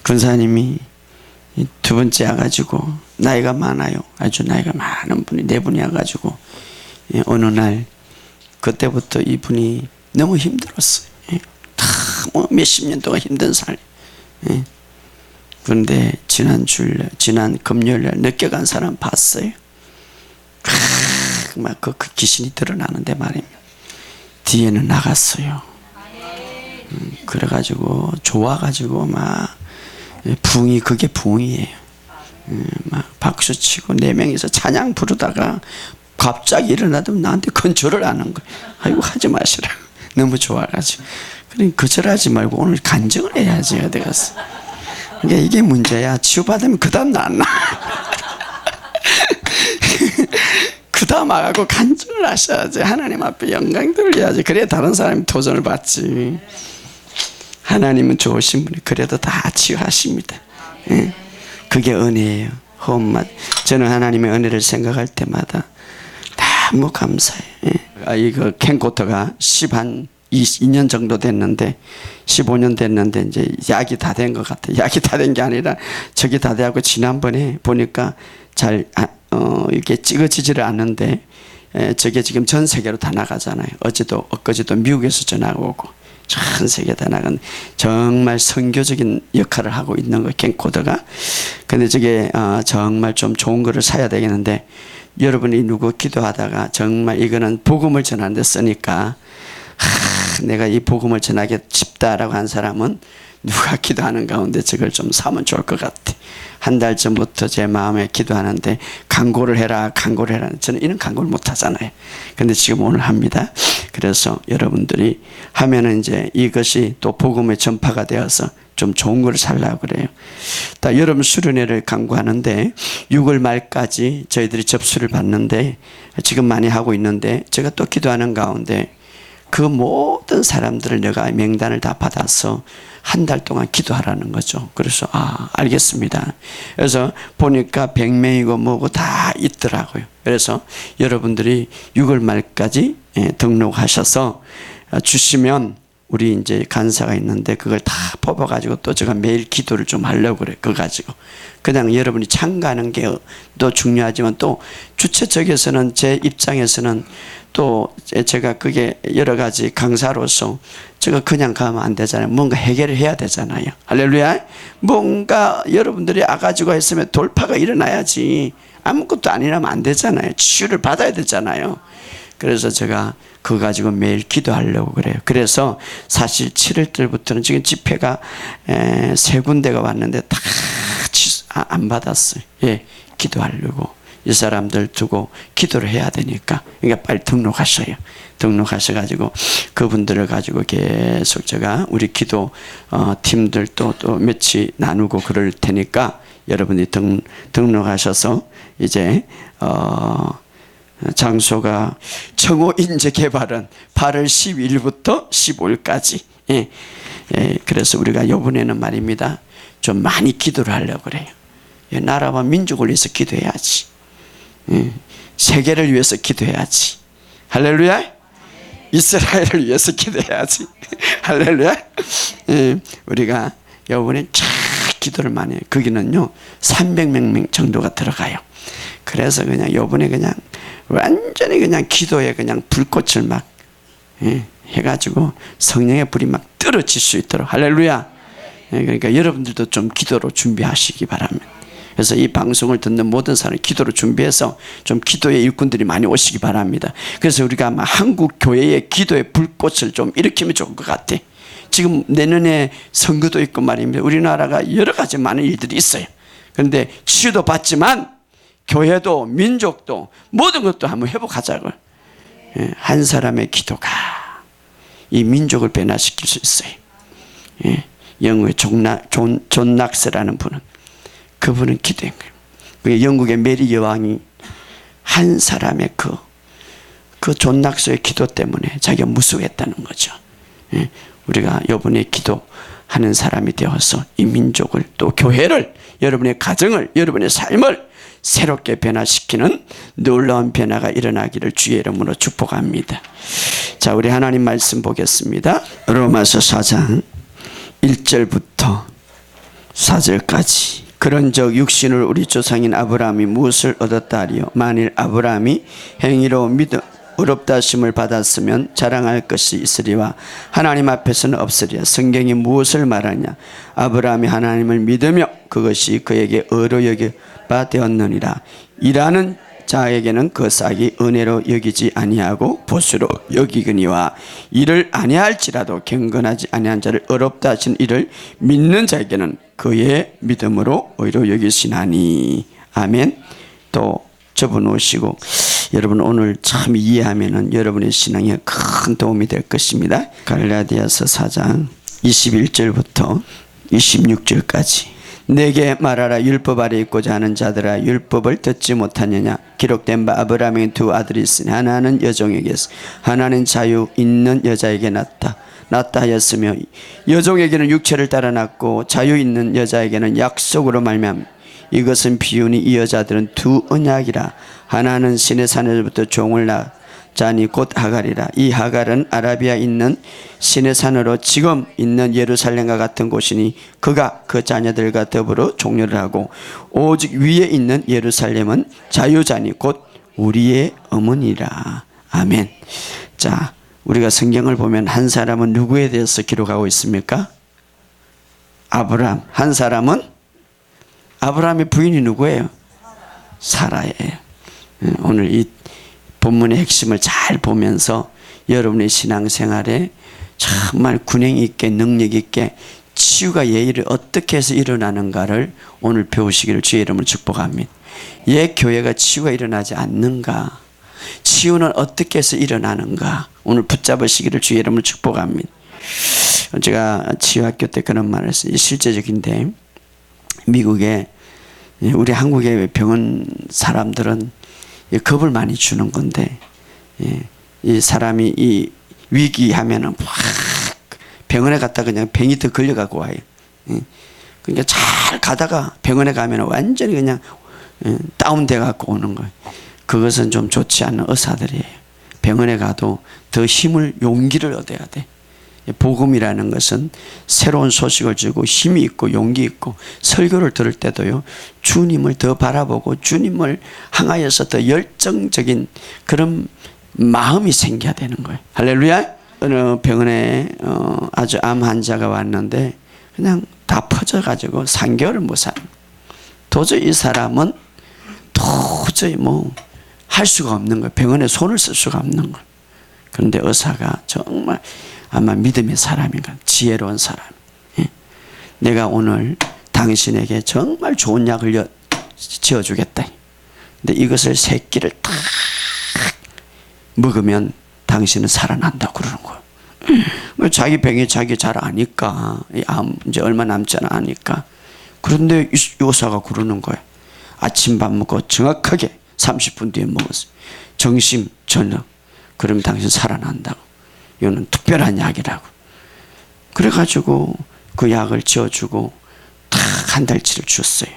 군사님이 두 번째 와가지고 나이가 많아요. 아주 나이가 많은 분이 네 분이 와가지고 어느 날 그때부터 이분이 너무 힘들었어요. 다 몇십 년 동안 힘든 살. 그런데 지난 금요일날 늦게 간 사람 봤어요. 막 그 귀신이 드러나는데 말입니다. 뒤에는 나갔어요. 그래가지고 좋아가지고 막 붕이 그게 붕이에요. 막 박수치고 네 명이서 찬양 부르다가 갑자기 일어나더니 나한테 건절을 하는 거예요. 아이고 하지 마시라. 너무 좋아가지고. 그러니 거절하지 말고 오늘 간증을 해야지 어디 가서. 그러니까 이게 문제야. 치유받으면 그 다음 낫나. 그 다음 와가지고 간증을 하셔야지. 하나님 앞에 영광 돌려야지. 그래야 다른 사람이 도전을 받지. 하나님은 좋으신 분이 그래도 다 치유하십니다. 그게 은혜예요. 저는 하나님의 은혜를 생각할 때마다 너무 감사해요. 이거 캔코터가 12년 정도 됐는데 15년 됐는데 이제 약이 다 된 것 같아요. 약이 다 된 게 아니라 저기 다 돼하고 지난번에 보니까 잘 이렇게 찍어지지를 않는데 저게 지금 전 세계로 다 나가잖아요. 엊그제도 미국에서 전화가 오고 전 세계 다 나간 정말 선교적인 역할을 하고 있는 거 캔코더가. 근데 저게 정말 좀 좋은 거를 사야 되겠는데 여러분이 누구 기도하다가 정말 이거는 복음을 전하는 데 쓰니까 내가 이 복음을 전하기 싶다라고 한 사람은 누가 기도하는 가운데 저걸 좀 사면 좋을 것 같아. 한 달 전부터 제 마음에 기도하는데 강구를 해라. 저는 이런 강구를 못 하잖아요. 근데 지금 오늘 합니다. 그래서 여러분들이 하면은 이제 이것이 또 복음의 전파가 되어서 좀 좋은 걸 살려고 그래요. 여러분 수련회를 강구하는데 6월 말까지 저희들이 접수를 받는데 지금 많이 하고 있는데 제가 또 기도하는 가운데 그 모든 사람들을 내가 명단을 다 받아서 한 달 동안 기도하라는 거죠. 그래서 알겠습니다. 그래서 보니까 100명이고 뭐고 다 있더라고요. 그래서 여러분들이 6월 말까지 등록하셔서 주시면 우리 이제 간사가 있는데 그걸 다 뽑아가지고 또 제가 매일 기도를 좀 하려고 그래. 그거 가지고 그냥 여러분이 참가하는 게 또 중요하지만 또 주최 측에서는 제 입장에서는 또 제가 그게 여러 가지 강사로서 제가 그냥 가면 안 되잖아요. 뭔가 해결을 해야 되잖아요. 할렐루야. 뭔가 여러분들이 와가지고 했으면 돌파가 일어나야지. 아무것도 안 일어나면 안 되잖아요. 치유를 받아야 되잖아요. 그래서 제가 그거 가지고 매일 기도하려고 그래요. 그래서 사실 7월달부터는 지금 집회가 3군데가 왔는데 다 안 받았어요. 기도하려고. 이 사람들 두고 기도를 해야 되니까. 그러니까 빨리 등록하셔요. 등록하셔가지고 그분들을 가지고 계속 제가 우리 기도 팀들 또 며칠 나누고 그럴 테니까 여러분이 등록하셔서 이제 장소가 청호인재개발은 8월 12일부터 15일까지. 그래서 우리가 이번에는 말입니다. 좀 많이 기도를 하려고 그래요. 나라와 민족을 위해서 기도해야지. 세계를 위해서 기도해야지. 할렐루야. 이스라엘을 위해서 기도해야지. 할렐루야. 우리가 이번에 쫙 기도를 많이 해요. 거기는요 300명 정도가 들어가요. 그래서 그냥 이번에 그냥 완전히 그냥 기도에 그냥 불꽃을 막 해가지고 성령의 불이 막 떨어질 수 있도록. 할렐루야. 그러니까 여러분들도 좀 기도로 준비하시기 바랍니다. 그래서 이 방송을 듣는 모든 사람이 기도로 준비해서 좀 기도의 일꾼들이 많이 오시기 바랍니다. 그래서 우리가 아마 한국 교회의 기도의 불꽃을 좀 일으키면 좋을 것 같아. 지금 내년에 선거도 있고 말입니다. 우리나라가 여러 가지 많은 일들이 있어요. 그런데 치유도 받지만 교회도 민족도 모든 것도 한번 회복하자고요. 한 사람의 기도가 이 민족을 변화시킬 수 있어요. 영국의 존 낙스라는 분은 그분은 기도한 거예요. 영국의 메리 여왕이 한 사람의 그 존 낙스의 기도 때문에 자기가 무수했다는 거죠. 우리가 이번에 기도하는 사람이 되어서 이 민족을 또 교회를 여러분의 가정을 여러분의 삶을 새롭게 변화시키는 놀라운 변화가 일어나기를 주의 이름으로 축복합니다. 자, 우리 하나님 말씀 보겠습니다. 로마서 4장 1절부터 4절까지. 그런즉 육신을 우리 조상인 아브라함이 무엇을 얻었다 하리요? 만일 아브라함이 행위로 믿음 의롭다 하심을 받았으면 자랑할 것이 있으리와 하나님 앞에서는 없으리라. 성경이 무엇을 말하냐? 아브라함이 하나님을 믿으며 그것이 그에게 의로 여겨바 되었느니라. 일하는 자에게는 그 싹이 은혜로 여기지 아니하고 보수로 여기거니와 이를 아니할지라도 경건하지 아니한 자를 의롭다 하신 이를 믿는 자에게는 그의 믿음으로 의로 여기시나니. 아멘. 또 저분 오시고 여러분 오늘 참 이해하면은 여러분의 신앙에 큰 도움이 될 것입니다. 갈라디아서 4장 21절부터 26절까지. 내게 말하라. 율법 아래 있고자 하는 자들아, 율법을 듣지 못하느냐? 기록된 바 아브라함의 두 아들이 있으니 하나는 여종에게서 하나는 자유 있는 여자에게 낳다 하였으며 여종에게는 육체를 따라 낳고 자유 있는 여자에게는 약속으로 말미암아. 이것은 비유니 이 여자들은 두 언약이라. 하나는 신의 산에서부터 종을 낳자니 곧 하갈이라. 이 하갈은 아라비아에 있는 신의 산으로 지금 있는 예루살렘과 같은 곳이니 그가 그 자녀들과 더불어 종료를 하고 오직 위에 있는 예루살렘은 자유자니 곧 우리의 어머니라. 아멘. 자, 우리가 성경을 보면 한 사람은 누구에 대해서 기록하고 있습니까? 아브라함. 한 사람은 아브라함의 부인이 누구예요? 사라예요. 오늘 이 본문의 핵심을 잘 보면서 여러분의 신앙생활에 정말 군행 있게 능력 있게 치유가 예의를 어떻게 해서 일어나는가를 오늘 배우시기를 주의 이름으로 축복합니다. 옛 교회가 치유가 일어나지 않는가? 치유는 어떻게 해서 일어나는가? 오늘 붙잡으시기를 주의 이름으로 축복합니다. 제가 치유학교 때 그런 말을 했어요. 실제적인데 미국에 우리 한국의 병원 사람들은 겁을 많이 주는 건데 이 사람이 이 위기하면은 막 병원에 갔다 그냥 병이 더 걸려가고 와요. 그러니까 잘 가다가 병원에 가면 완전히 그냥 다운돼 갖고 오는 거예요. 그것은 좀 좋지 않은 의사들이에요. 병원에 가도 더 힘을 용기를 얻어야 돼. 복음이라는 것은 새로운 소식을 주고 힘이 있고 용기 있고 설교를 들을 때도요 주님을 더 바라보고 주님을 향하여서 더 열정적인 그런 마음이 생겨야 되는 거예요. 할렐루야. 어느 병원에 아주 암 환자가 왔는데 그냥 다 퍼져가지고 3개월을 못 살아요. 도저히 이 사람은 도저히 뭐 할 수가 없는 거예요. 병원에 손을 쓸 수가 없는 거예요. 그런데 의사가 정말 아마 믿음의 사람인가 지혜로운 사람. 내가 오늘 당신에게 정말 좋은 약을 지어주겠다. 근데 이것을 3끼를 딱 먹으면 당신은 살아난다고 그러는 거예요. 자기 병이 자기 잘 아니까 암 이제 얼마 남지 않으니까. 그런데 이 의사가 그러는 거예요. 아침 밥 먹고 정확하게 30분 뒤에 먹었어요. 점심 저녁. 그러면 당신 살아난다고. 이거는 특별한 약이라고. 그래가지고 그 약을 지어주고 딱 한 달치를 줬어요.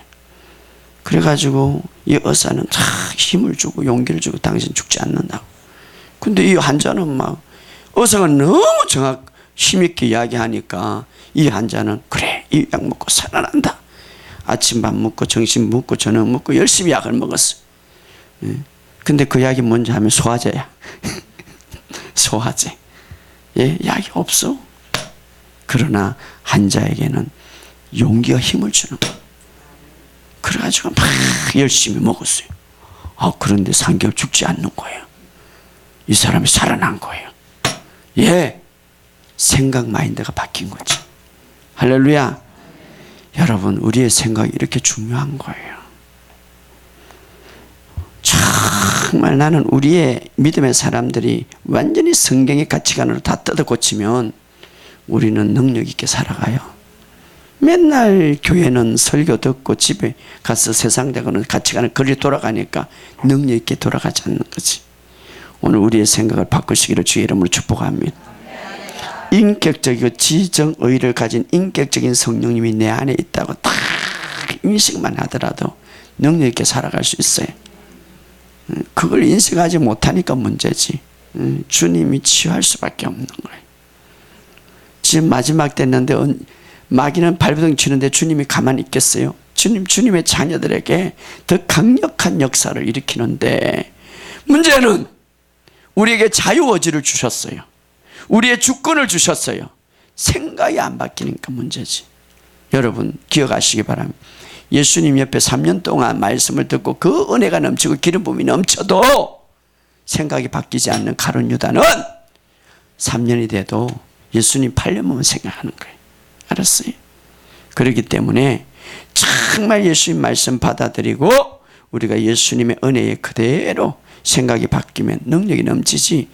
그래가지고 이 의사는 다 힘을 주고 용기를 주고 당신 죽지 않는다고. 근데 이 환자는 막 의사가 너무 힘있게 이야기하니까 이 환자는 그래 이 약 먹고 살아난다. 아침 밥 먹고 점심 먹고 저녁 먹고 열심히 약을 먹었어. 근데 그 약이 뭔지 하면 소화제야. 소화제. 약이 없어. 그러나 환자에게는 용기와 힘을 주는 거야. 그래가지고 막 열심히 먹었어요. 그런데 3개월 죽지 않는 거예요. 이 사람이 살아난 거예요. 생각 마인드가 바뀐 거지. 할렐루야. 여러분 우리의 생각이 이렇게 중요한 거예요. 정말 나는 우리의 믿음의 사람들이 완전히 성경의 가치관으로 다 뜯어 고치면 우리는 능력 있게 살아가요. 맨날 교회는 설교 듣고 집에 가서 세상되고는 가치관을 거리 돌아가니까 능력 있게 돌아가지 않는 거지. 오늘 우리의 생각을 바꾸시기를 주의 이름으로 축복합니다. 인격적이고 지정의를 가진 인격적인 성령님이 내 안에 있다고 딱 인식만 하더라도 능력 있게 살아갈 수 있어요. 그걸 인식하지 못하니까 문제지. 주님이 치유할 수밖에 없는 거예요. 지금 마지막 됐는데 마귀는 발버둥 치는데 주님이 가만히 있겠어요? 주님의 자녀들에게 더 강력한 역사를 일으키는데, 문제는 우리에게 자유의지를 주셨어요. 우리의 주권을 주셨어요. 생각이 안 바뀌니까 문제지. 여러분 기억하시기 바랍니다. 예수님 옆에 3년 동안 말씀을 듣고 그 은혜가 넘치고 기름 부음이 넘쳐도 생각이 바뀌지 않는 가룟 유다는 3년이 돼도 예수님 8년만 생각하는 거예요. 알았어요? 그렇기 때문에 정말 예수님 말씀 받아들이고 우리가 예수님의 은혜에 그대로 생각이 바뀌면 능력이 넘치지.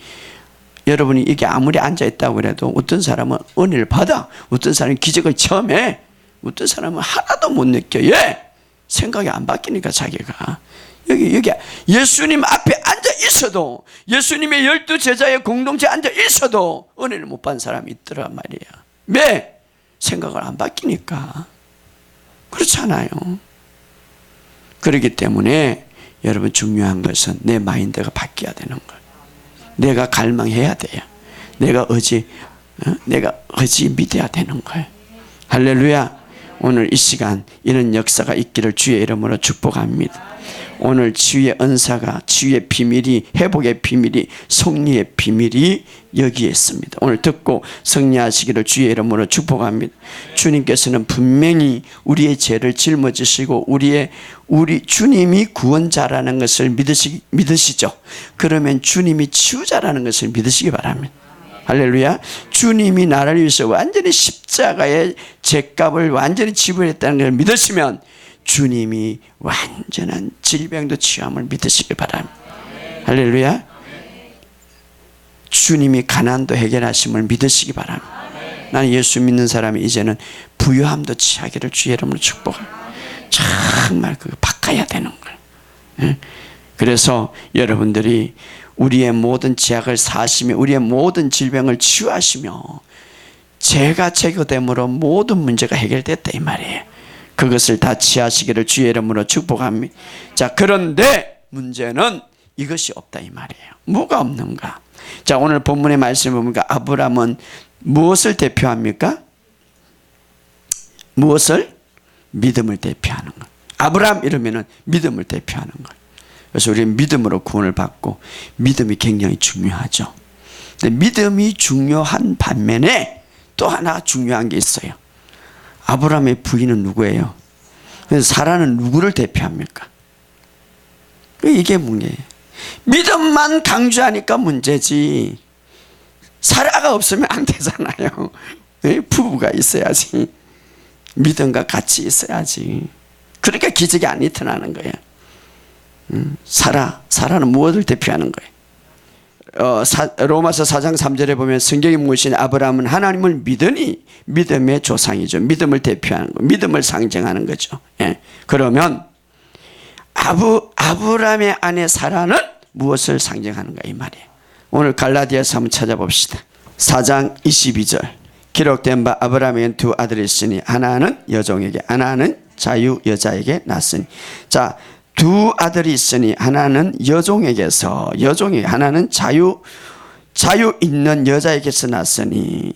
여러분이 이게 아무리 앉아있다고 해도 어떤 사람은 은혜를 받아, 어떤 사람은 기적을 체험해, 어떤 사람은 하나도 못 느껴. 예? 생각이 안 바뀌니까 자기가. 여기 예수님 앞에 앉아 있어도, 예수님의 12제자의 공동체에 앉아 있어도 은혜를 못 받은 사람이 있더란 말이야. 왜? 생각을 안 바뀌니까. 그렇잖아요. 그렇기 때문에 여러분 중요한 것은 내 마인드가 바뀌어야 되는 거예요. 내가 갈망해야 돼요. 내가 의지 믿어야 되는 거예요. 할렐루야. 오늘 이 시간 이런 역사가 있기를 주의 이름으로 축복합니다. 오늘 치유의 은사가, 치유의 비밀이, 회복의 비밀이, 승리의 비밀이 여기에 있습니다. 오늘 듣고 승리하시기를 주의 이름으로 축복합니다. 주님께서는 분명히 우리의 죄를 짊어지시고 우리 주님이 구원자라는 것을 믿으시죠. 그러면 주님이 치유자라는 것을 믿으시기 바랍니다. 할렐루야. 주님이 나를 위해서 완전히 십자가의 죄값을 완전히 지불했다는 걸 믿으시면 주님이 완전한 질병도 치유함을 믿으시기 바랍니다. 할렐루야. 주님이 가난도 해결하심을 믿으시기 바랍니다. 나는 예수 믿는 사람이 이제는 부유함도 취하기를 주의 이름으로 축복합니다. 정말 그거 바꿔야 되는 거예요. 그래서 여러분들이 우리의 모든 죄악을 사하시며 우리의 모든 질병을 치유하시며 죄가 제거됨으로 모든 문제가 해결됐다 이 말이에요. 그것을 다 취하시기를 주의 이름으로 축복합니다. 자, 그런데 문제는 이것이 없다 이 말이에요. 뭐가 없는가? 자, 오늘 본문의 말씀을 보니까 아브라함은 무엇을 대표합니까? 무엇을? 믿음을 대표하는 것. 아브라함 이러면은 믿음을 대표하는 것. 그래서 우리는 믿음으로 구원을 받고 믿음이 굉장히 중요하죠. 근데 믿음이 중요한 반면에 또 하나 중요한 게 있어요. 아브라함의 부인은 누구예요? 그래서 사라는 누구를 대표합니까? 이게 문제예요. 믿음만 강조하니까 문제지. 사라가 없으면 안 되잖아요. 부부가 있어야지. 믿음과 같이 있어야지. 그러니까 기적이 안 나타나는 거예요. 사라는 무엇을 대표하는 거예요? 로마서 4장 3절에 보면 성경이 무엇이냐? 아브라함은 하나님을 믿으니 믿음의 조상이죠. 믿음을 대표하는 거, 믿음을 상징하는 거죠. 예. 그러면 아브라함의 아내 사라는 무엇을 상징하는가 이 말이에요. 오늘 갈라디아서 한번 찾아봅시다. 4장 22절 기록된 바 아브라함에겐 두 아들이 있으니 하나는 여종에게 하나는 자유 여자에게 낳았으니. 자, 두 아들이 있으니 하나는 여종에게서 하나는 자유 있는 여자에게서 났으니.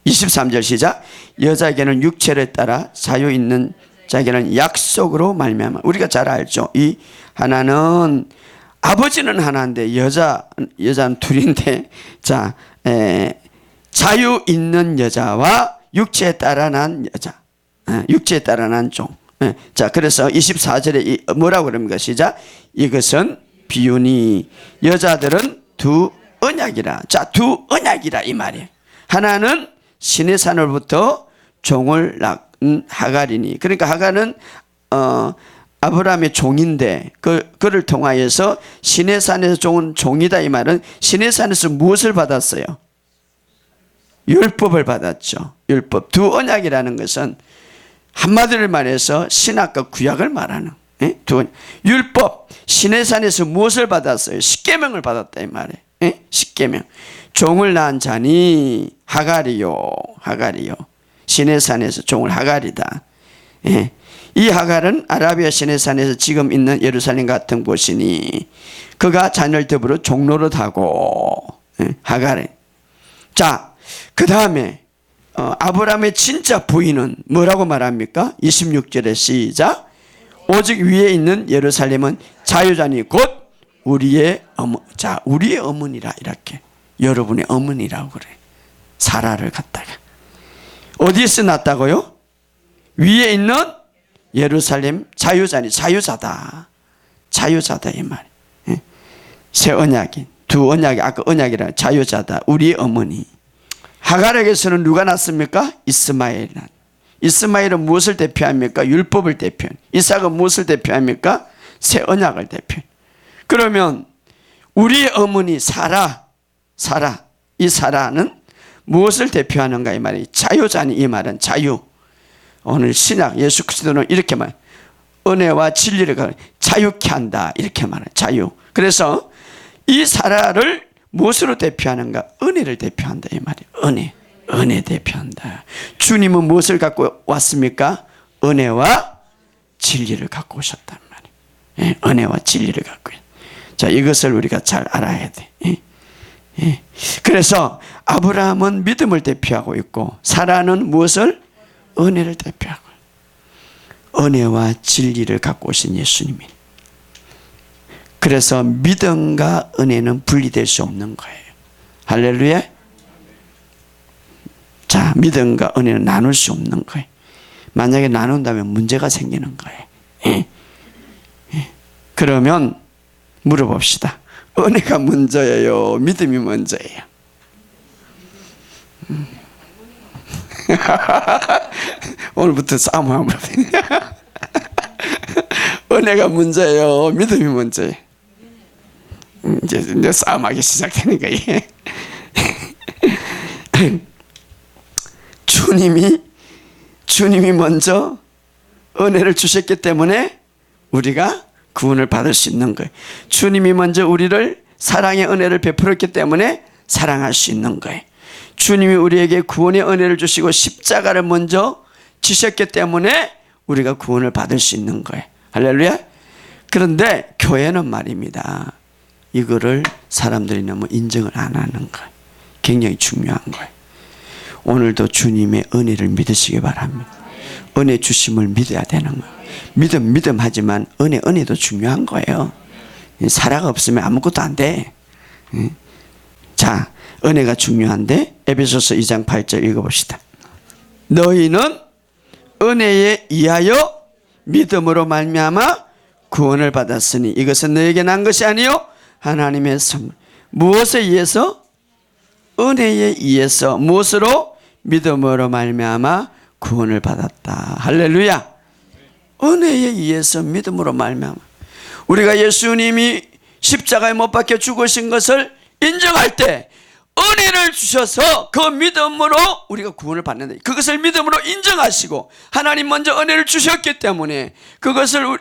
23절 시작. 여자에게는 육체를 따라 자유 있는 자에게는 약속으로 말미암아. 우리가 잘 알죠. 이 하나는 아버지는 하나인데 여자는 둘인데, 자, 자유 있는 여자와 육체에 따라 난 여자, 육체에 따라 난 종. 자, 그래서 24절에 뭐라고 그럽니까? 시작. 이것은 비유니 여자들은 두 언약이라. 자, 두 언약이라 이 말이에요. 하나는 신의 산으로부터 종을 낳은 하갈이니. 그러니까 하갈은 아브라함의 종인데 그를 통하여서 신의 산에서 종이다 이 말은 신의 산에서 무엇을 받았어요? 율법을 받았죠. 율법. 두 언약이라는 것은 한마디로 말해서 신약과 구약을 말하는 율법. 신의 산에서 무엇을 받았어요? 십계명을 받았다 이 말이에요. 십계명. 종을 낳은 자니 하갈이요. 신의 산에서 종을 하갈이다. 이 하갈은 아라비아 신의 산에서 지금 있는 예루살렘 같은 곳이니 그가 자녀를 더불어 종노릇하고 하갈이. 자, 그 다음에 아브라함의 진짜 부인은 뭐라고 말합니까? 26절에 시작. 오직 위에 있는 예루살렘은 자유자니 곧 우리의 우리의 어머니라. 이렇게 여러분의 어머니라고 그래. 사라를 갖다가 어디에서 낳았다고요? 위에 있는 예루살렘 자유자니, 자유자다 이 말. 새 언약이, 두 언약이, 아까 언약이라 자유자다, 우리의 어머니. 하갈에게서는 누가 낳습니까? 이스마엘. 이스마엘은 무엇을 대표합니까? 율법을 대표한. 이삭은 무엇을 대표합니까? 새 언약을 대표한. 그러면 우리의 어머니 사라, 이 사라는 무엇을 대표하는가 이 말이. 자유자니, 이 말은 자유. 오늘 신약 예수 그리스도는 이렇게 말, 은혜와 진리를 자유케 한다, 이렇게 말해. 자유. 그래서 이 사라를 무엇으로 대표하는가? 은혜를 대표한다 이 말이에요. 은혜 대표한다. 주님은 무엇을 갖고 왔습니까? 은혜와 진리를 갖고 오셨단 말이에요. 은혜와 진리를 갖고. 자, 이것을 우리가 잘 알아야 돼. 그래서 아브라함은 믿음을 대표하고 있고, 사라는 무엇을? 은혜를 대표하고, 은혜와 진리를 갖고 오신 예수님이. 그래서 믿음과 은혜는 분리될 수 없는 거예요. 할렐루야. 자, 믿음과 은혜는 나눌 수 없는 거예요. 만약에 나눈다면 문제가 생기는 거예요. 그러면 물어봅시다. 은혜가 먼저예요? 믿음이 먼저예요? 오늘부터 싸움 한번 해보세요. 은혜가 문제예요? 믿음이 먼저예요? 이제 싸움하기 시작되는 거예요. 주님이 먼저 은혜를 주셨기 때문에 우리가 구원을 받을 수 있는 거예요. 주님이 먼저 우리를 사랑의 은혜를 베풀었기 때문에 사랑할 수 있는 거예요. 주님이 우리에게 구원의 은혜를 주시고 십자가를 먼저 지셨기 때문에 우리가 구원을 받을 수 있는 거예요. 할렐루야. 그런데 교회는 말입니다, 이거를 사람들이 너무 인정을 안 하는 거예요. 굉장히 중요한 거예요. 오늘도 주님의 은혜를 믿으시기 바랍니다. 은혜 주심을 믿어야 되는 거예요. 믿음 하지만 은혜도 중요한 거예요. 사라가 없으면 아무것도 안 돼. 자, 은혜가 중요한데 에베소서 2장 8절 읽어봅시다. 너희는 은혜에 의하여 믿음으로 말미암아 구원을 받았으니 이것은 너에게 난 것이 아니요 하나님의 선물. 무엇에 의해서? 은혜에 의해서. 무엇으로? 믿음으로 말미암아 구원을 받았다. 할렐루야. 은혜에 의해서, 믿음으로 말미암아. 우리가 예수님이 십자가에 못 박혀 죽으신 것을 인정할 때 은혜를 주셔서 그 믿음으로 우리가 구원을 받는다. 그것을 믿음으로 인정하시고 하나님 먼저 은혜를 주셨기 때문에 그것을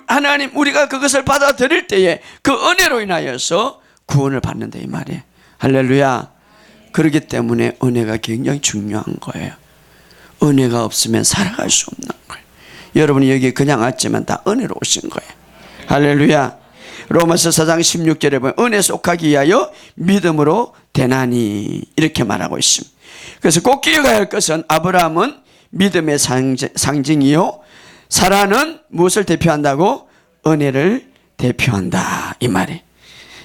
우리가 그것을 받아들일 때에 그 은혜로 인하여서 구원을 받는다 이 말이에요. 할렐루야. 그렇기 때문에 은혜가 굉장히 중요한 거예요. 은혜가 없으면 살아갈 수 없는 거예요. 여러분이 여기 그냥 왔지만 다 은혜로 오신 거예요. 할렐루야. 로마서 4장 16절에 보면 은혜 속하기 위하여 믿음으로 되나니 이렇게 말하고 있습니다. 그래서 꼭 기억해야 할 것은 아브라함은 믿음의 상징이요, 사라는 무엇을 대표한다고? 은혜를 대표한다 이 말이에요.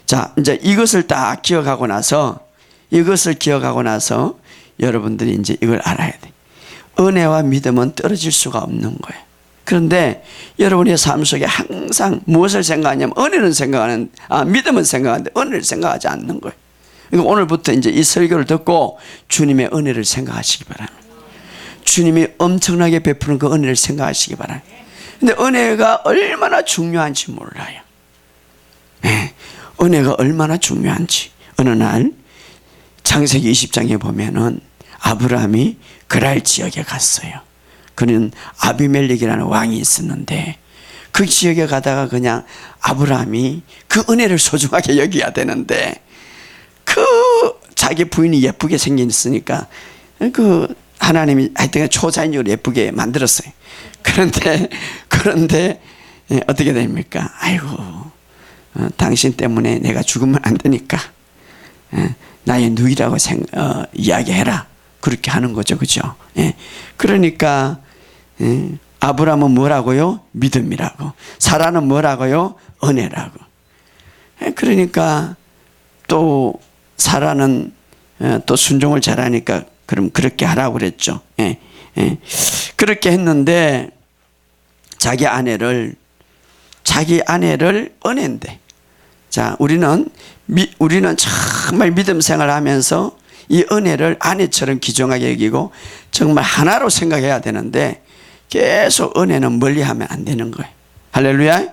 자, 이제 이것을 딱 기억하고 나서 여러분들이 이제 이걸 알아야 돼. 은혜와 믿음은 떨어질 수가 없는 거예요. 그런데 여러분의 삶 속에 항상 무엇을 생각하냐면 믿음은 생각하는데 은혜를 생각하지 않는 거예요. 그러니까 오늘부터 이제 이 설교를 듣고 주님의 은혜를 생각하시기 바랍니다. 주님이 엄청나게 베푸는 그 은혜를 생각하시기 바랍니다. 근데 은혜가 얼마나 중요한지 몰라요. 은혜가 얼마나 중요한지. 어느 날 창세기 20장에 보면은 아브라함이 그랄 지역에 갔어요. 그는 아비멜렉이라는 왕이 있었는데 그 지역에 가다가 그냥 아브라함이 그 은혜를 소중하게 여겨야 되는데 그 자기 부인이 예쁘게 생겼으니까 그 하나님이 하여튼 초자연적으로 예쁘게 만들었어요. 그런데 어떻게 됩니까? 아이고, 당신 때문에 내가 죽으면 안 되니까 나의 누이라고 이야기해라. 그렇게 하는 거죠. 그죠? 예. 그러니까 아브라함은 뭐라고요? 믿음이라고. 사라는 뭐라고요? 은혜라고. 예. 그러니까 또 사라는 또 순종을 잘하니까 그럼 그렇게 하라고 그랬죠. 예. 예. 그렇게 했는데 자기 아내를 은혜인데, 자, 우리는 정말 믿음 생활하면서 이 은혜를 아내처럼 귀중하게 여기고 정말 하나로 생각해야 되는데 계속 은혜는 멀리하면 안 되는 거예요. 할렐루야.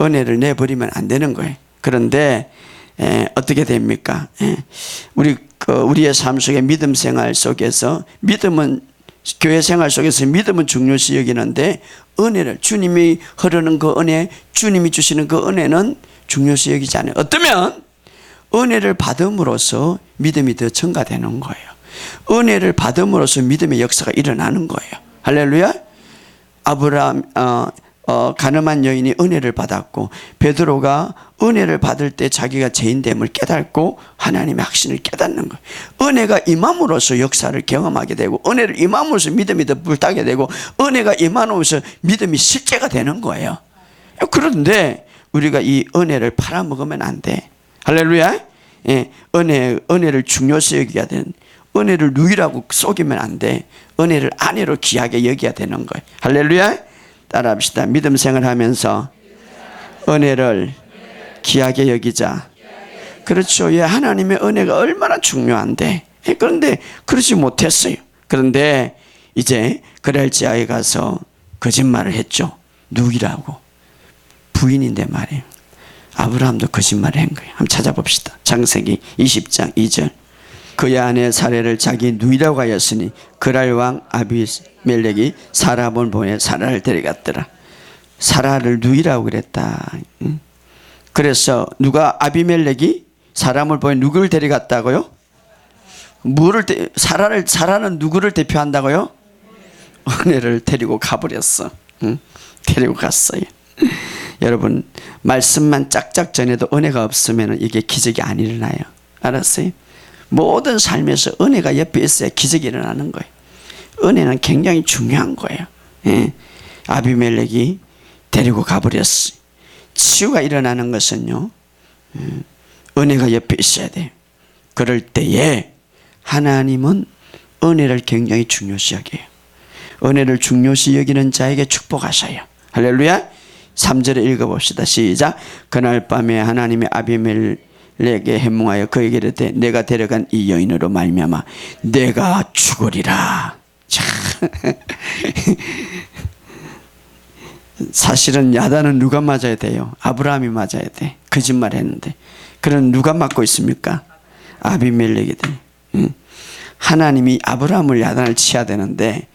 은혜를 내버리면 안 되는 거예요. 그런데 어떻게 됩니까? 우리의 삶 속에 믿음 생활 속에서 교회 생활 속에서 믿음은 중요시 여기는데 은혜를, 주님이 흐르는 그 은혜, 주님이 주시는 그 은혜는 중요시 여기지 않아요. 어쩌면 은혜를 받음으로써 믿음이 더 증가되는 거예요. 은혜를 받음으로써 믿음의 역사가 일어나는 거예요. 할렐루야. 아브라함 가늠한 여인이 은혜를 받았고, 베드로가 은혜를 받을 때 자기가 죄인됨을 깨닫고 하나님의 확신을 깨닫는 거예요. 은혜가 임함으로써 역사를 경험하게 되고, 은혜를 임함으로써 믿음이 더 불타게 되고, 은혜가 임함으로써 믿음이 실제가 되는 거예요. 그런데 우리가 이 은혜를 팔아먹으면 안 돼. 할렐루야. 예, 은혜를 중요시 여겨야 되는, 은혜를 누이라고 속이면 안 돼. 은혜를 아내로 귀하게 여겨야 되는 거예요. 할렐루야. 따라합시다. 믿음 생활하면서 은혜를 귀하게 여기자. 그렇죠. 예, 하나님의 은혜가 얼마나 중요한데. 예, 그런데 그러지 못했어요. 그런데 이제 그랄지아에 가서 거짓말을 했죠. 누이라고. 부인인데 말이에요. 아브라함도 거짓말을 한 거예요. 한번 찾아봅시다. 창세기 20장 2절. 그의 아내 사례를 자기 누이라고 하였으니 그랄 왕 아비멜렉이 사람을 보내 사라를 데려갔더라. 사라를 누이라고 그랬다. 그래서 아비멜렉이 사람을 보내 누구를 데려갔다고요? 사라는 누구를 대표한다고요? 은혜를 데리고 가버렸어. 데리고 갔어요. 여러분, 말씀만 짝짝 전해도 은혜가 없으면 이게 기적이 안 일어나요. 알았어요? 모든 삶에서 은혜가 옆에 있어야 기적이 일어나는 거예요. 은혜는 굉장히 중요한 거예요. 예. 아비멜렉이 데리고 가버렸어요. 치유가 일어나는 것은요, 은혜가 옆에 있어야 돼요. 그럴 때에 하나님은 은혜를 굉장히 중요시 여겨요. 은혜를 중요시 여기는 자에게 축복하셔요. 할렐루야. 3절에 읽어봅시다. 시작. 그날 밤에 하나님이 아비멜렉에게 해몽하여 그에게 이르되 내가 데려간 이 여인으로 말미암아 내가 죽으리라. 사실은 야단은 누가 맞아야 돼요? 아브라함이 맞아야 돼. 거짓말했는데. 그럼 누가 맞고 있습니까? 아비멜렉이 돼. 하나님이 아브라함을 야단을 치야 되는데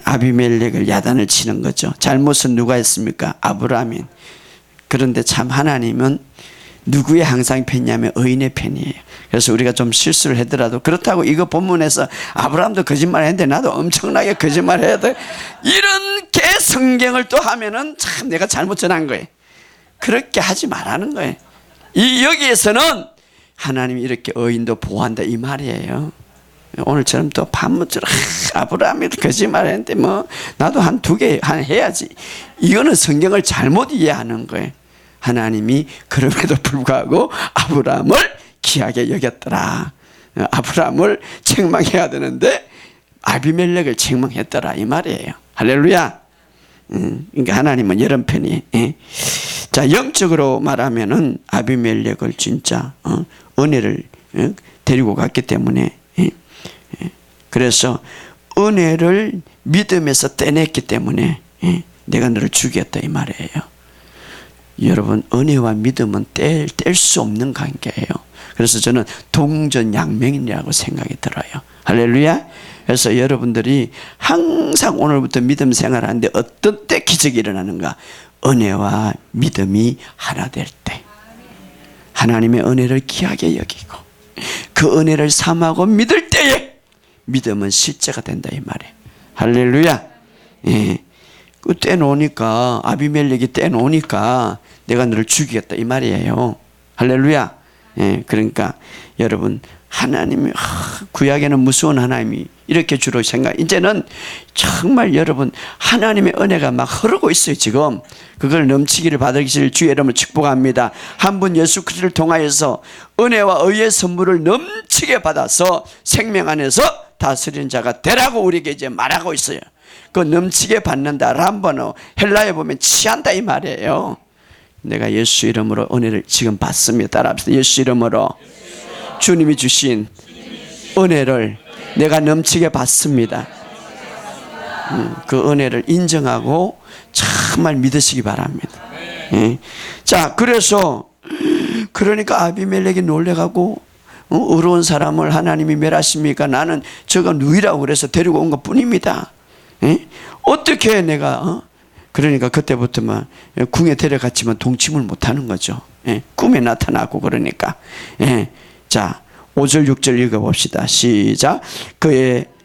아비멜렉을 야단을 치는 거죠. 잘못은 누가 했습니까? 아브라함이. 그런데 참 하나님은 누구의 항상 편이냐면 의인의 편이에요. 그래서 우리가 좀 실수를 하더라도, 그렇다고 이거 본문에서 아브라함도 거짓말했는데 나도 엄청나게 거짓말해야 돼, 이렇게 성경을 또 하면은 참 내가 잘못 전한 거예요. 그렇게 하지 말라는 거예요. 여기에서는 하나님이 이렇게 의인도 보호한다 이 말이에요. 오늘처럼 또 밤늦도록 아브라함이 거짓말했는데 뭐 나도 한 2개 해야지, 이거는 성경을 잘못 이해하는 거예요. 하나님이 그럼에도 불구하고 아브라함을 귀하게 여겼더라. 아브라함을 책망해야 되는데 아비멜렉을 책망했더라 이 말이에요. 할렐루야. 그러니까 하나님은 이런 편이에요. 자, 영적으로 말하면은 아비멜렉을 진짜 은혜를 데리고 갔기 때문에, 그래서 은혜를 믿음에서 떼냈기 때문에 내가 너를 죽였다 이 말이에요. 여러분, 은혜와 믿음은 뗄 수 없는 관계예요. 그래서 저는 동전양면이라고 생각이 들어요. 할렐루야. 그래서 여러분들이 항상 오늘부터 믿음 생활하는데 어떤 때 기적이 일어나는가? 은혜와 믿음이 하나 될 때, 하나님의 은혜를 귀하게 여기고 그 은혜를 삼하고 믿을 때에 믿음은 실제가 된다 이 말이에요. 할렐루야. 예. 그 떼놓으니까, 아비멜렉이 떼놓으니까 내가 너를 죽이겠다 이 말이에요. 할렐루야. 예, 그러니까 여러분, 하나님이 구약에는 무서운 하나님이 이렇게 주로 생각. 이제는 정말 여러분 하나님의 은혜가 막 흐르고 있어요. 지금 그걸 넘치기를 받으시길 주의 이름으로 축복합니다. 한 분 예수 그리스도를 통하여서 은혜와 의의 선물을 넘치게 받아서 생명 안에서 다스리는 자가 되라고 우리에게 이제 말하고 있어요. 그 넘치게 받는다 람버노 헬라에 보면 취한다 이 말이에요. 내가 예수 이름으로 은혜를 지금 받습니다. 따라합시다. 예수 이름으로 주님이 주신 은혜를 내가 넘치게 받습니다. 그 은혜를 인정하고 정말 믿으시기 바랍니다. 자, 그래서 그러니까 아비멜렉이 놀래가고 의로운 사람을 하나님이 멸하십니까? 나는 저거 누이라고 그래서 데리고 온 것 뿐입니다. 어떻게 내가 그러니까 그때부터만 궁에 데려갔지만 동침을 못하는 거죠. 꿈에 나타나고 그러니까. 자 5절 6절 읽어봅시다. 시작.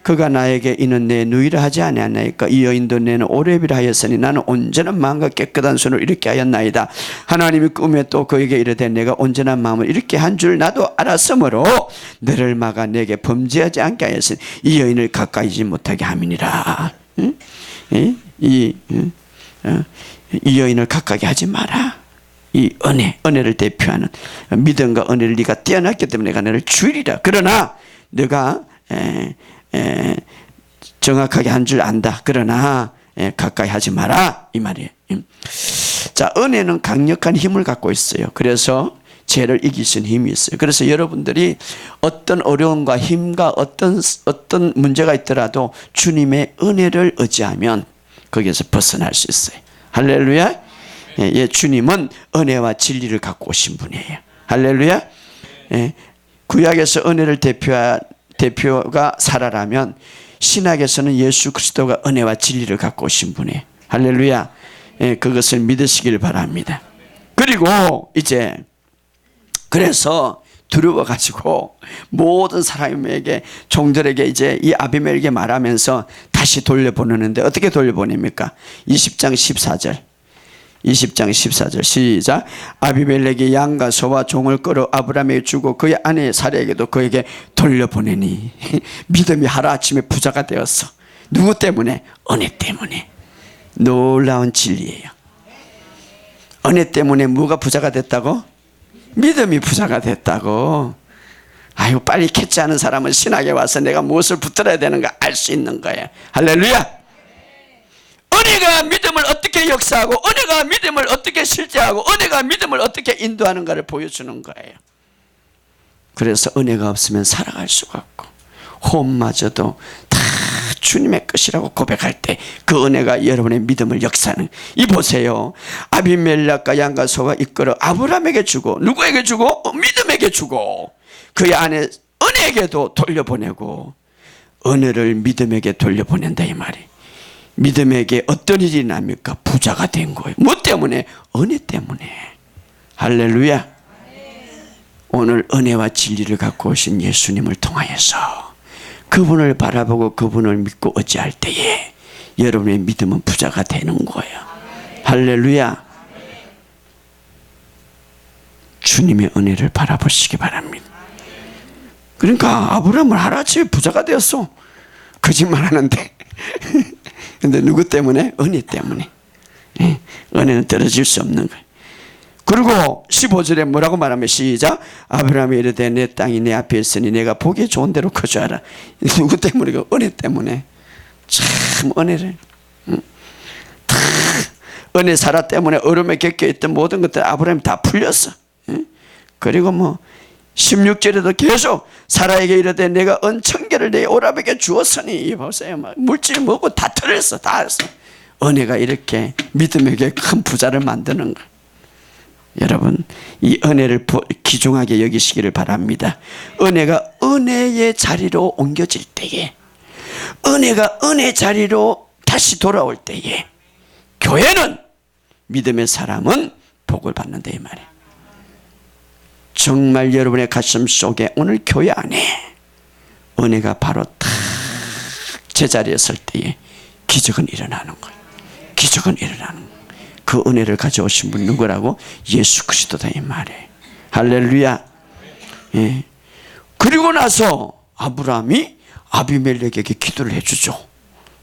그가 나에게 이는 내 누이라 하지 아니하나이까 이 여인도 내는 오레비라 하였으니 나는 온전한 마음과 깨끗한 손을 이렇게 하였나이다. 하나님이 꿈에 또 그에게 이르되 내가 온전한 마음을 이렇게 한 줄 나도 알았으므로 너를 막아 내게 범죄하지 않게 하였으니 이 여인을 가까이지 못하게 함이니라. 이 여인을 가까이 하지 마라. 이 은혜를 대표하는 믿음과 은혜를 네가 뛰어났기 때문에 내가 너를 주리라. 그러나 네가 정확하게 한 줄 안다. 그러나 가까이 하지 마라 이 말이에요. 자, 은혜는 강력한 힘을 갖고 있어요. 그래서 죄를 이길 수 있는 힘이 있어요. 그래서 여러분들이 어떤 어려움과 힘과 어떤 문제가 있더라도 주님의 은혜를 의지하면 거기에서 벗어날 수 있어요. 할렐루야. 예, 주님은 은혜와 진리를 갖고 오신 분이에요. 할렐루야. 구약에서 은혜를 대표가 살아라면 신약에서는 예수 그리스도가 은혜와 진리를 갖고 오신 분이에요. 할렐루야. 그것을 믿으시길 바랍니다. 그리고 이제 그래서 두려워가지고 모든 사람에게 종들에게 이제 이 아비멜에게 말하면서 다시 돌려보내는데 어떻게 돌려보냅니까? 20장 14절 시작. 아비멜렉이 양과 소와 종을 끌어 아브라함에게 주고 그의 아내 사라에게도 그에게 돌려보내니 믿음이 하루아침에 부자가 되었어. 누구 때문에? 은혜 때문에. 놀라운 진리예요. 은혜 때문에 뭐가 부자가 됐다고? 믿음이 부자가 됐다고. 아유, 빨리 캐치 하는 사람은 신학에 와서 내가 무엇을 붙들어야 되는가 알 수 있는 거예요. 할렐루야. 은혜가 믿음을 어떻게 역사하고 은혜가 믿음을 어떻게 실제하고 은혜가 믿음을 어떻게 인도하는가를 보여주는 거예요. 그래서 은혜가 없으면 살아갈 수가 없고 호흡마저도 다 주님의 것이라고 고백할 때 그 은혜가 여러분의 믿음을 역사하는. 이 보세요. 아비멜렉과 양과 소가 이끌어 아브라함에게 주고 누구에게 주고? 믿음에게 주고 그의 아내 은혜에게도 돌려보내고 은혜를 믿음에게 돌려보낸다 이 말이. 믿음에게 어떤 일이 납니까? 부자가 된 거예요. 뭐 때문에? 은혜 때문에. 할렐루야. 오늘 은혜와 진리를 갖고 오신 예수님을 통하여서 그분을 바라보고 그분을 믿고 의지할 때에 여러분의 믿음은 부자가 되는 거예요. 할렐루야. 주님의 은혜를 바라보시기 바랍니다. 그러니까 아브라함은 하루아침에 부자가 되었어. 거짓말 하는데 근데 누구 때문에? 은혜 때문에. 은혜는 떨어질 수 없는 거예요. 그리고 15절에 뭐라고 말하면 시작. 아브라함이 이르되 내 땅이 내 앞에 있으니 내가 보기에 좋은 대로 거주하라. 누구 때문에? 은혜 때문에. 참 은혜를 은혜 사라 때문에 어려움에 겪어있던 모든 것들 아브라함이 다 풀렸어. 그리고 뭐 16절에도 계속 사라에게 이르되 내가 은천계를 내 오라백에 주었으니 보세요. 막 물질 먹고 다 털었어. 다 했어. 은혜가 이렇게 믿음에게 큰 부자를 만드는 거예요. 여러분 이 은혜를 귀중하게 여기시기를 바랍니다. 은혜가 은혜의 자리로 옮겨질 때에 은혜가 은혜 자리로 다시 돌아올 때에 교회는 믿음의 사람은 복을 받는다 이 말이에요. 정말 여러분의 가슴 속에 오늘 교회 안에 은혜가 바로 탁 제자리에 설 때에 기적은 일어나는 거예요. 기적은 일어나는 거예요. 그 은혜를 가져오신 분 누구라고? 예수 그리스도다 이 말이에요. 할렐루야. 예. 그리고 나서 아브라함이 아비멜렉에게 기도를 해주죠.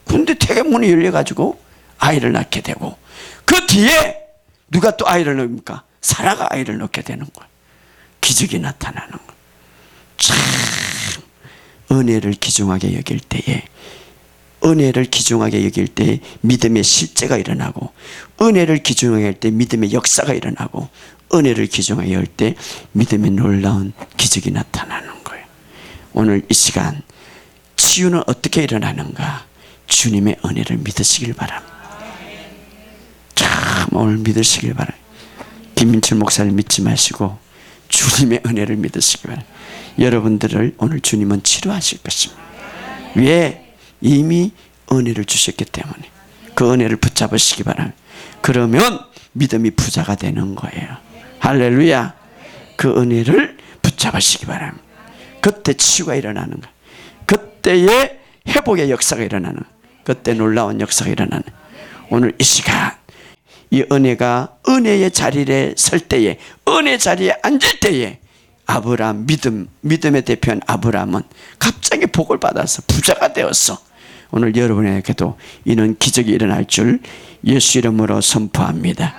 근데 태문이 열려가지고 아이를 낳게 되고, 그 뒤에 누가 또 아이를 낳습니까? 사라가 아이를 낳게 되는 거예요. 기적이 나타나는 거예요. 참 은혜를 귀중하게 여길 때에, 은혜를 귀중하게 여길 때 믿음의 실제가 일어나고, 은혜를 귀중하게 할 때 믿음의 역사가 일어나고, 은혜를 귀중하게 할 때 믿음의 놀라운 기적이 나타나는 거예요. 오늘 이 시간 치유는 어떻게 일어나는가? 주님의 은혜를 믿으시길 바랍니다. 참 오늘 믿으시길 바랍니다. 김민철 목사를 믿지 마시고 주님의 은혜를 믿으시길 바랍니다. 여러분들을 오늘 주님은 치료하실 것입니다. 왜? 이미 은혜를 주셨기 때문에 그 은혜를 붙잡으시기 바랍니다. 그러면 믿음이 부자가 되는 거예요. 할렐루야. 그 은혜를 붙잡으시기 바랍니다. 그때 치유가 일어나는 거예요. 그때의 회복의 역사가 일어나는 거예요. 그때 놀라운 역사가 일어나는 거예요. 오늘 이 시간 이 은혜가 은혜의 자리에 설 때에, 은혜 자리에 앉을 때에 아브라함, 믿음의 대표인 아브라함은 갑자기 복을 받아서 부자가 되었어. 오늘 여러분에게도 이런 기적이 일어날 줄 예수 이름으로 선포합니다.